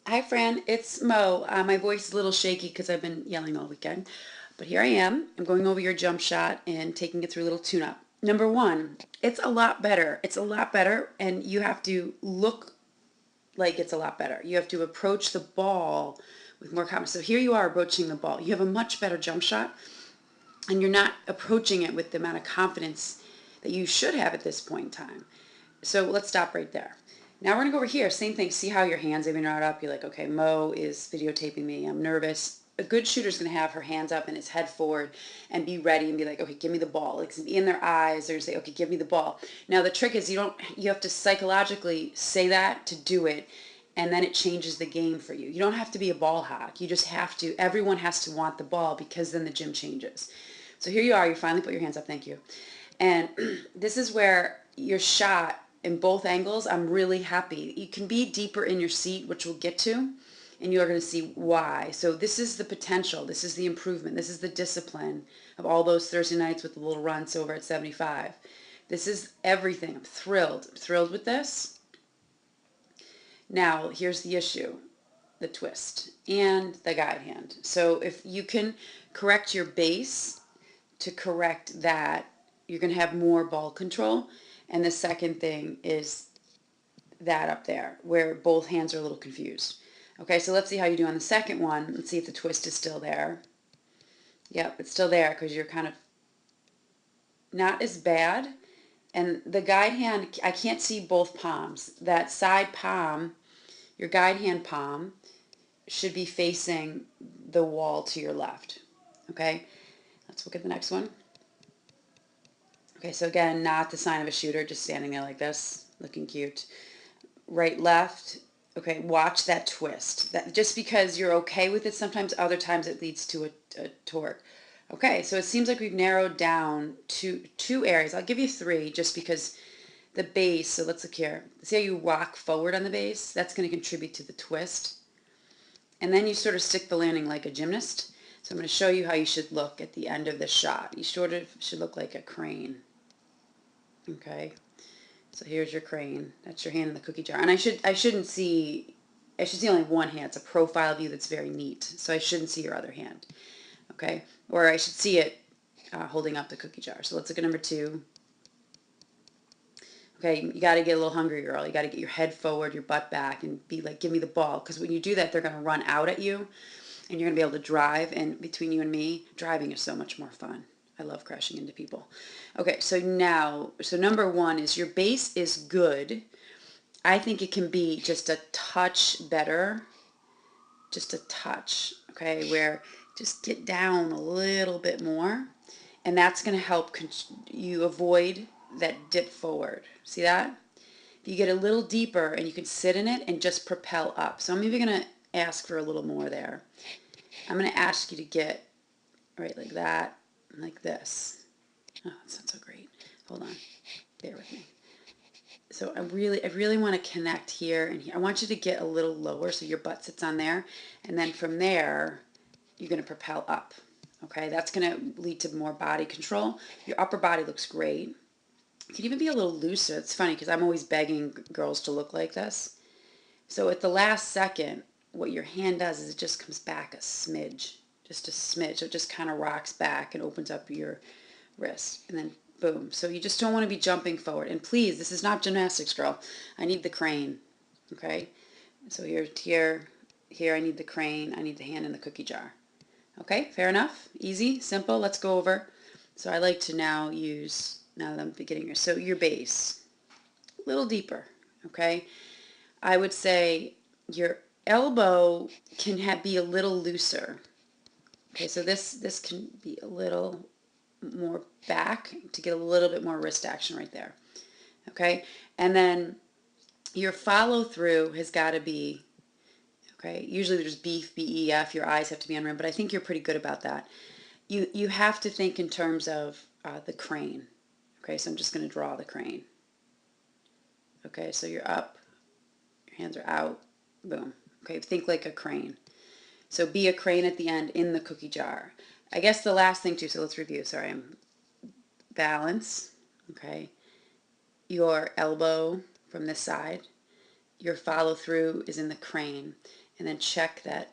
Hi, Fran. It's Mo. My voice is a little shaky because I've been yelling all weekend. But here I am. I'm going over your jump shot and taking it through a little tune-up. Number one, it's a lot better. It's a lot better, and you have to look like it's a lot better. You have to approach the ball with more confidence. So here you are approaching the ball. You have a much better jump shot, and you're not approaching it with the amount of confidence that you should have at this point in time. So let's stop right there. Now we're going to go over here. Same thing. See how your hands even are up. You're like, okay, Mo is videotaping me. I'm nervous. A good shooter is going to have her hands up and his head forward and be ready and be like, okay, give me the ball. Like in their eyes, they're going to say, okay, give me the ball. Now the trick is you have to psychologically say that to do it, and then it changes the game for you. You don't have to be a ball hawk. You just have to, everyone has to want the ball because then the gym changes. So here you are. You finally put your hands up. Thank you. And this is where your shot in both angles, I'm really happy. You can be deeper in your seat, which we'll get to, and you are going to see why. So this is the potential. This is the improvement. This is the discipline of all those Thursday nights with the little runs over at 75. This is everything. I'm thrilled. I'm thrilled with this. Now, here's the issue, the twist and the guide hand. So if you can correct your base to correct that, you're going to have more ball control. And the second thing is that up there where both hands are a little confused. Okay, so let's see how you do on the second one. Let's see if the twist is still there. Yep, it's still there because you're kind of not as bad. And the guide hand, I can't see both palms. That side palm, your guide hand palm, should be facing the wall to your left. Okay, let's look at the next one. Okay, so again, not the sign of a shooter, just standing there like this, looking cute. Right, left. Okay, watch that twist. That just because you're okay with it, sometimes other times it leads to a torque. Okay, so it seems like we've narrowed down to two areas. I'll give you three just because the base, so let's look here. See how you rock forward on the base? That's going to contribute to the twist. And then you sort of stick the landing like a gymnast. So I'm going to show you how you should look at the end of the shot. You sort of should look like a crane. Okay, so here's your crane. That's your hand in the cookie jar. And I should see only one hand. It's a profile view that's very neat. So I shouldn't see your other hand. Okay, or I should see it holding up the cookie jar. So let's look at number two. Okay, you got to get a little hungry, girl. You got to get your head forward, your butt back, and be like, give me the ball. Because when you do that, they're going to run out at you, and you're going to be able to drive. And between you and me, driving is so much more fun. I love crashing into people. Okay, so number one is your base is good. I think it can be just a touch better. Just a touch, okay, where just get down a little bit more. And that's going to help you avoid that dip forward. See that? If you get a little deeper and you can sit in it and just propel up. So I'm even going to ask for a little more there. I'm going to ask you to get right like that, like this. Oh, that's not so great. Hold on. Bear with me. So I really want to connect here and here. I want you to get a little lower so your butt sits on there. And then from there, you're going to propel up. Okay, that's going to lead to more body control. Your upper body looks great. It can even be a little looser. It's funny because I'm always begging girls to look like this. So at the last second, what your hand does is it just comes back a smidge. Just a smidge. So it just kind of rocks back and opens up your wrist. And then boom. So you just don't want to be jumping forward. And please, this is not gymnastics, girl. I need the crane. Okay? So here, I need the crane. I need the hand in the cookie jar. Okay, fair enough. Easy, simple. Let's go over. So I like to now that I'm beginning here. So your base, a little deeper. Okay? I would say your elbow can be a little looser. Okay, so this can be a little more back to get a little bit more wrist action right there. Okay, and then your follow through has got to be, okay, usually there's beef, B-E-F, your eyes have to be on rim, but I think you're pretty good about that. You have to think in terms of the crane. Okay, so I'm just going to draw the crane. Okay, so you're up, your hands are out, boom. Okay, think like a crane. So be a crane at the end in the cookie jar. I guess the last thing too, so let's review. Sorry, I'm balance. Okay. Your elbow from this side. your follow through is in the crane, and then check that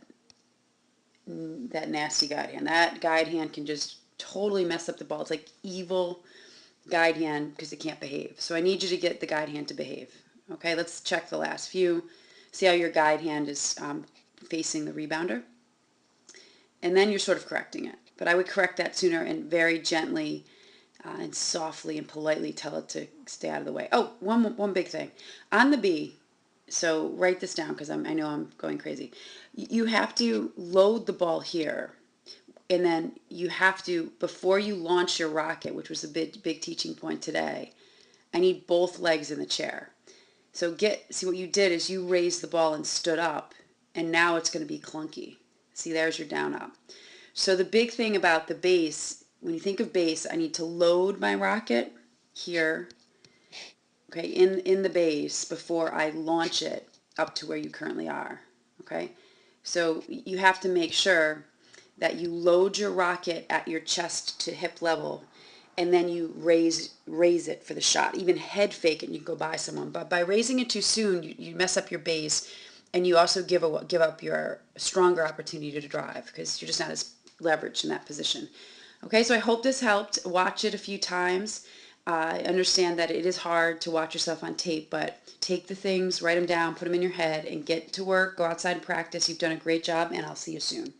nasty guide hand. That guide hand can just totally mess up the ball. It's like evil guide hand because it can't behave. So I need you to get the guide hand to behave. Okay, let's check the last few. See how your guide hand is facing the rebounder. And then you're sort of correcting it. But I would correct that sooner and very gently and softly and politely tell it to stay out of the way. Oh, one big thing. On the B, so write this down because I know I'm going crazy. You have to load the ball here. And then you have to, before you launch your rocket, which was a big teaching point today, I need both legs in the chair. So see what you did is you raised the ball and stood up, and now it's going to be clunky. See, there's your down up. So the big thing about the base, when you think of base, I need to load my rocket here, okay, in the base before I launch it up to where you currently are, okay? So you have to make sure that you load your rocket at your chest to hip level, and then you raise it for the shot. Even head fake it, and you can go by someone. But by raising it too soon, you mess up your base, and you also give up your stronger opportunity to drive because you're just not as leveraged in that position. Okay, so I hope this helped. Watch it a few times. I understand that it is hard to watch yourself on tape, but take the things, write them down, put them in your head, and get to work. Go outside and practice. You've done a great job, and I'll see you soon.